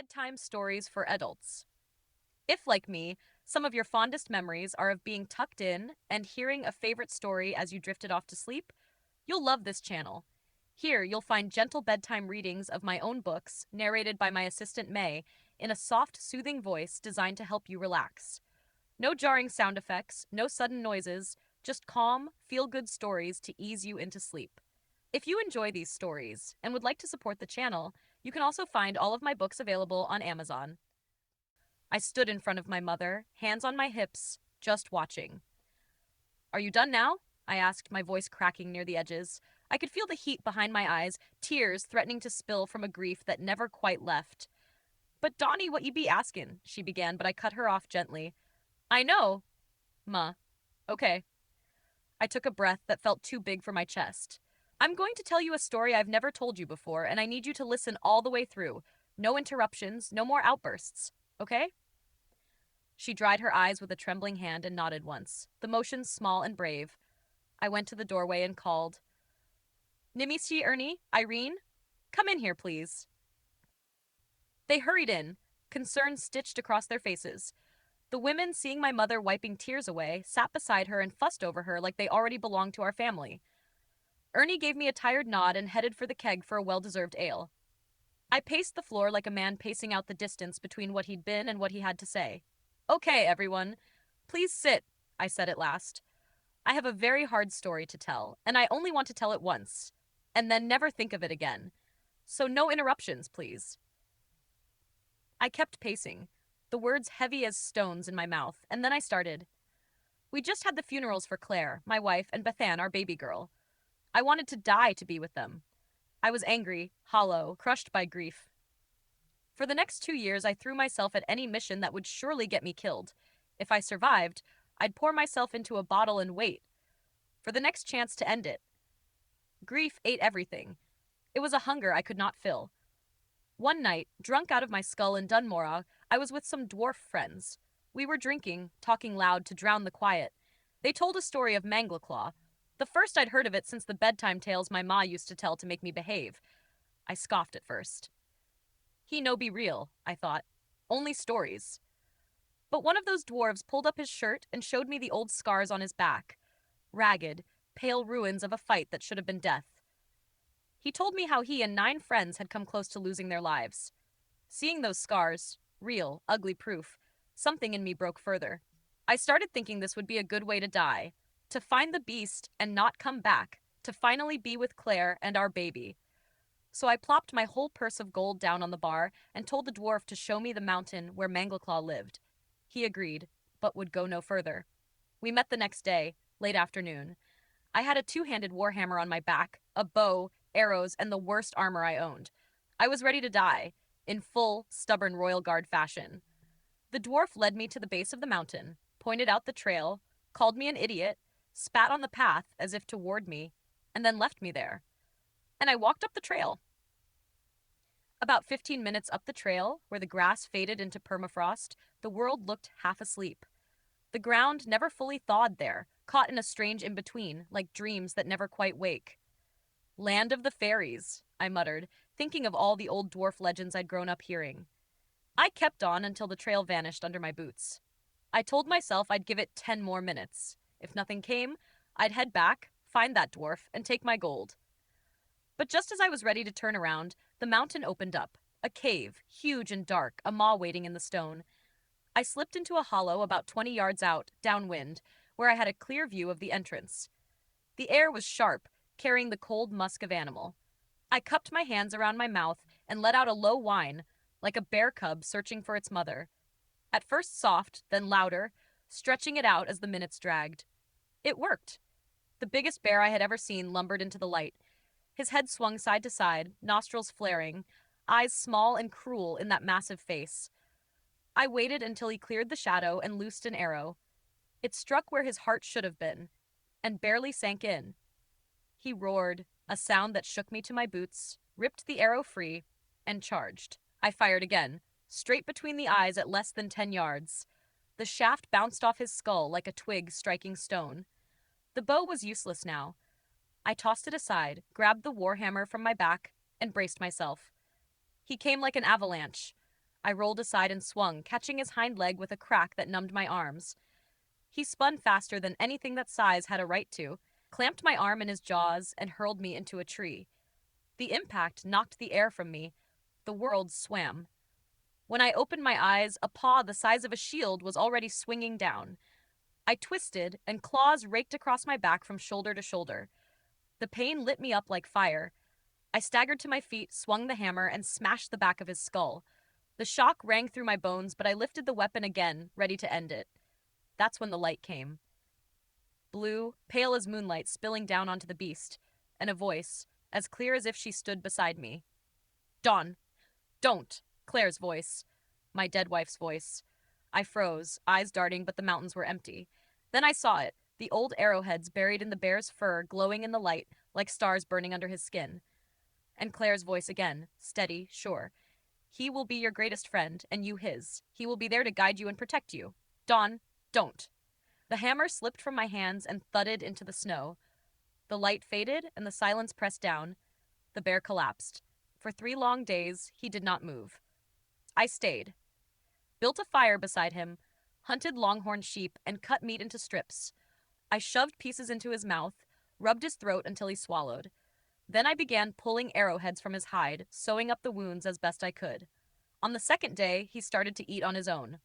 Bedtime stories for adults. If, like me, some of your fondest memories are of being tucked in and hearing a favorite story as you drifted off to sleep, you'll love this channel. Here, you'll find gentle bedtime readings of my own books, narrated by my assistant May, in a soft, soothing voice designed to help you relax. No jarring sound effects, no sudden noises, just calm, feel good stories to ease you into sleep. If you enjoy these stories and would like to support the channel, you can also find all of my books available on Amazon. I stood in front of my mother, hands on my hips, just watching. Are you done now? I asked, my voice cracking near the edges. I could feel the heat behind my eyes, tears threatening to spill from a grief that never quite left. But Donnie, what you be asking? She began, but I cut her off gently. I know, Ma. Okay. I took a breath that felt too big for my chest. I'm going to tell you a story I've never told you before, and I need you to listen all the way through. No interruptions, no more outbursts. Okay? She dried her eyes with a trembling hand and nodded once, the motion small and brave. I went to the doorway and called, Nimisi, Ernie, Irene, come in here, please. They hurried in, concern stitched across their faces. The women, seeing my mother wiping tears away, sat beside her and fussed over her like they already belonged to our family. Ernie gave me a tired nod and headed for the keg for a well-deserved ale. I paced the floor like a man pacing out the distance between what he'd been and what he had to say. Okay, everyone. Please sit, I said at last. I have a very hard story to tell, and I only want to tell it once, and then never think of it again. So no interruptions, please. I kept pacing, the words heavy as stones in my mouth, and then I started. We just had the funerals for Claire, my wife, and Bethan, our baby girl. I wanted to die to be with them. I was angry, hollow, crushed by grief. For the next 2 years, I threw myself at any mission that would surely get me killed. If I survived, I'd pour myself into a bottle and wait for the next chance to end it. Grief ate everything. It was a hunger I could not fill. One night, drunk out of my skull in Dunmoragh, I was with some dwarf friends. We were drinking, talking loud to drown the quiet. They told a story of Mangleclaw, the first I'd heard of it since the bedtime tales my ma used to tell to make me behave. I scoffed at first. He no be real, I thought. Only stories. But one of those dwarves pulled up his shirt and showed me the old scars on his back. Ragged, pale ruins of a fight that should have been death. He told me how he and 9 friends had come close to losing their lives. Seeing those scars, real, ugly proof, something in me broke further. I started thinking this would be a good way to die, to find the beast and not come back, to finally be with Claire and our baby. So I plopped my whole purse of gold down on the bar and told the dwarf to show me the mountain where Mangleclaw lived. He agreed, but would go no further. We met the next day, late afternoon. I had a 2-handed warhammer on my back, a bow, arrows, and the worst armor I owned. I was ready to die, in full, stubborn Royal Guard fashion. The dwarf led me to the base of the mountain, pointed out the trail, called me an idiot, spat on the path as if to ward me, and then left me there. And I walked up the trail. About 15 minutes up the trail, where the grass faded into permafrost, the world looked half asleep. The ground never fully thawed there, caught in a strange in-between, like dreams that never quite wake. Land of the fairies, I muttered, thinking of all the old dwarf legends I'd grown up hearing. I kept on until the trail vanished under my boots. I told myself I'd give it 10 more minutes. If nothing came, I'd head back, find that dwarf, and take my gold. But just as I was ready to turn around, the mountain opened up. A cave, huge and dark, a maw waiting in the stone. I slipped into a hollow about 20 yards out, downwind, where I had a clear view of the entrance. The air was sharp, carrying the cold musk of animal. I cupped my hands around my mouth and let out a low whine, like a bear cub searching for its mother. At first soft, then louder, stretching it out as the minutes dragged. It worked. The biggest bear I had ever seen lumbered into the light. His head swung side to side, nostrils flaring, eyes small and cruel in that massive face. I waited until he cleared the shadow and loosed an arrow. It struck where his heart should have been, and barely sank in. He roared, a sound that shook me to my boots, ripped the arrow free, and charged. I fired again, straight between the eyes at less than 10 yards. The shaft bounced off his skull like a twig striking stone. The bow was useless now. I tossed it aside, grabbed the warhammer from my back, and braced myself. He came like an avalanche. I rolled aside and swung, catching his hind leg with a crack that numbed my arms. He spun faster than anything that size had a right to, clamped my arm in his jaws, and hurled me into a tree. The impact knocked the air from me. The world swam. When I opened my eyes, a paw the size of a shield was already swinging down. I twisted, and claws raked across my back from shoulder to shoulder. The pain lit me up like fire. I staggered to my feet, swung the hammer, and smashed the back of his skull. The shock rang through my bones, but I lifted the weapon again, ready to end it. That's when the light came. Blue, pale as moonlight, spilling down onto the beast, and a voice, as clear as if she stood beside me. Don, don't! Claire's voice. My dead wife's voice. I froze, eyes darting, but the mountains were empty. Then I saw it, the old arrowheads buried in the bear's fur, glowing in the light, like stars burning under his skin. And Claire's voice again, steady, sure. He will be your greatest friend, and you his. He will be there to guide you and protect you. Don, don't. The hammer slipped from my hands and thudded into the snow. The light faded, and the silence pressed down. The bear collapsed. For 3 long days, he did not move. I stayed, built a fire beside him, hunted longhorn sheep, and cut meat into strips. I shoved pieces into his mouth, rubbed his throat until he swallowed. Then I began pulling arrowheads from his hide, sewing up the wounds as best I could. On the 2nd day, he started to eat on his own.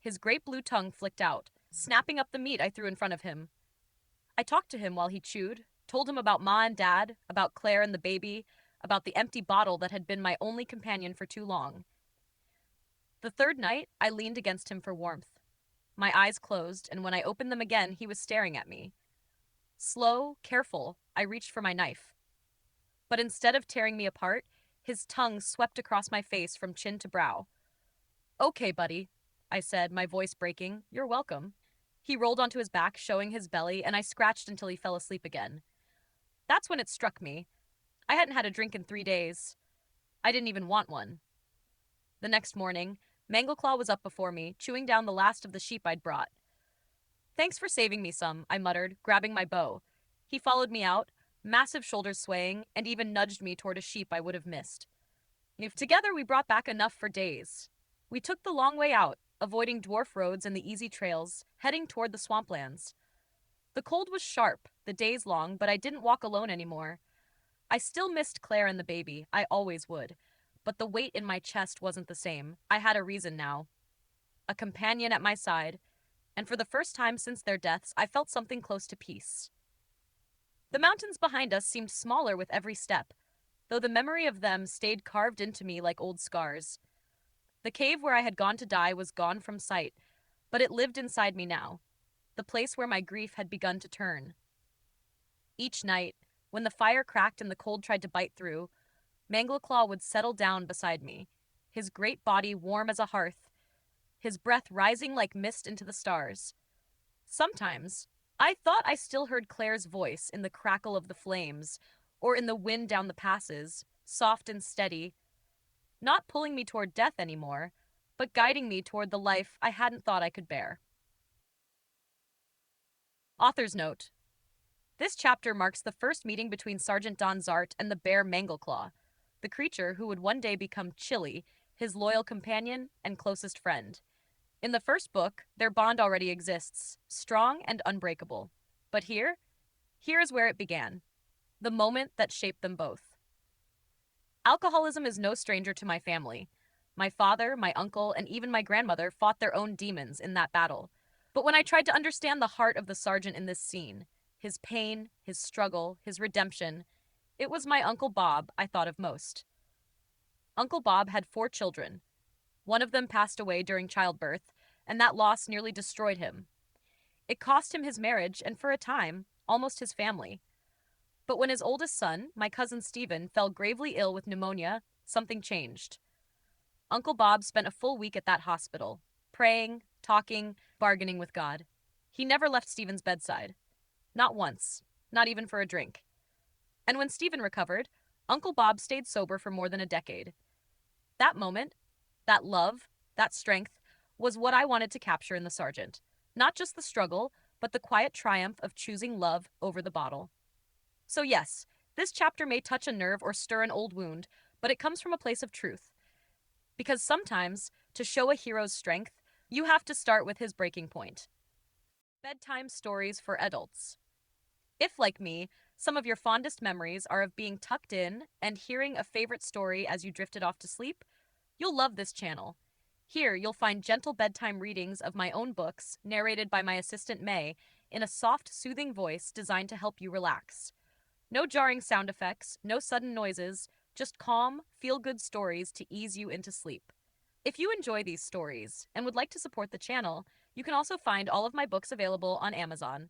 His great blue tongue flicked out, snapping up the meat I threw in front of him. I talked to him while he chewed, told him about Ma and Dad, about Claire and the baby, about the empty bottle that had been my only companion for too long. The 3rd night, I leaned against him for warmth. My eyes closed, and when I opened them again, he was staring at me. Slow, careful, I reached for my knife. But instead of tearing me apart, his tongue swept across my face from chin to brow. Okay, buddy, I said, my voice breaking. You're welcome. He rolled onto his back, showing his belly, and I scratched until he fell asleep again. That's when it struck me. I hadn't had a drink in 3 days. I didn't even want one. The next morning, Mangleclaw was up before me, chewing down the last of the sheep I'd brought. Thanks for saving me some, I muttered, grabbing my bow. He followed me out, massive shoulders swaying, and even nudged me toward a sheep I would have missed. Together we brought back enough for days. We took the long way out, avoiding dwarf roads and the easy trails, heading toward the swamplands. The cold was sharp, the days long, but I didn't walk alone anymore. I still missed Claire and the baby, I always would. But the weight in my chest wasn't the same. I had a reason now. A companion at my side, and for the first time since their deaths, I felt something close to peace. The mountains behind us seemed smaller with every step, though the memory of them stayed carved into me like old scars. The cave where I had gone to die was gone from sight, but it lived inside me now, the place where my grief had begun to turn. Each night, when the fire cracked and the cold tried to bite through, Mangleclaw would settle down beside me, his great body warm as a hearth, his breath rising like mist into the stars. Sometimes, I thought I still heard Claire's voice in the crackle of the flames, or in the wind down the passes, soft and steady, not pulling me toward death anymore, but guiding me toward the life I hadn't thought I could bear. Author's note. This chapter marks the first meeting between Sergeant Don Zart and the bear Mangleclaw, the creature who would one day become Chili, his loyal companion and closest friend. In the first book, their bond already exists, strong and unbreakable. But here is where it began, the moment that shaped them both. Alcoholism is no stranger to my family. My father, my uncle, and even my grandmother fought their own demons in that battle. But when I tried to understand the heart of the sergeant in this scene, his pain, his struggle, his redemption, it was my Uncle Bob I thought of most. Uncle Bob had 4 children. One of them passed away during childbirth, and that loss nearly destroyed him. It cost him his marriage and, for a time, almost his family. But when his oldest son, my cousin Stephen, fell gravely ill with pneumonia, something changed. Uncle Bob spent a full week at that hospital, praying, talking, bargaining with God. He never left Stephen's bedside. Not once, not even for a drink. And when Stephen recovered, Uncle Bob stayed sober for more than a decade. That moment, that love, that strength, was what I wanted to capture in the sergeant. Not just the struggle, but the quiet triumph of choosing love over the bottle. So yes, this chapter may touch a nerve or stir an old wound, but it comes from a place of truth. Because sometimes, to show a hero's strength, you have to start with his breaking point. Bedtime stories for adults. If, like me, some of your fondest memories are of being tucked in and hearing a favorite story as you drifted off to sleep, you'll love this channel. Here, you'll find gentle bedtime readings of my own books, narrated by my assistant May, in a soft, soothing voice designed to help you relax. No jarring sound effects, no sudden noises, just calm, feel good stories to ease you into sleep. If you enjoy these stories and would like to support the channel, you can also find all of my books available on Amazon.